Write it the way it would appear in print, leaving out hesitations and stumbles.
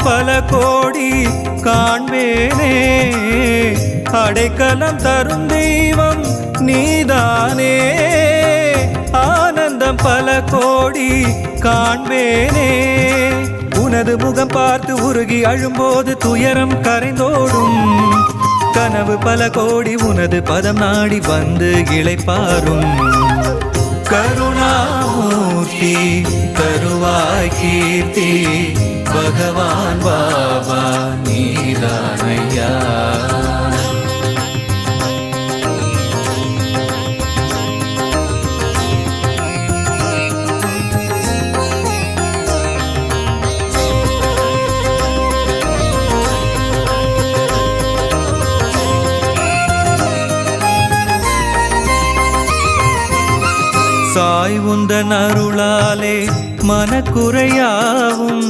ஆனந்தம் பல கோடி காண்பேனே அடைக்கலம் தரும் தெய்வம் நீதானே ஆனந்தம் பல கோடி காண்பேனே உனது முகம் பார்த்து உருகி அழும்போது துயரம் கரைந்தோடும் கனவு பல கோடி உனது பதம் நாடி வந்து இளைப்பாரும் கருணாமூர்த்தி தருவாய் கீர்த்தி பகவான் பாபா நீதானையா சாய் உந்தன் அருளாலே மனக்குறையாவும்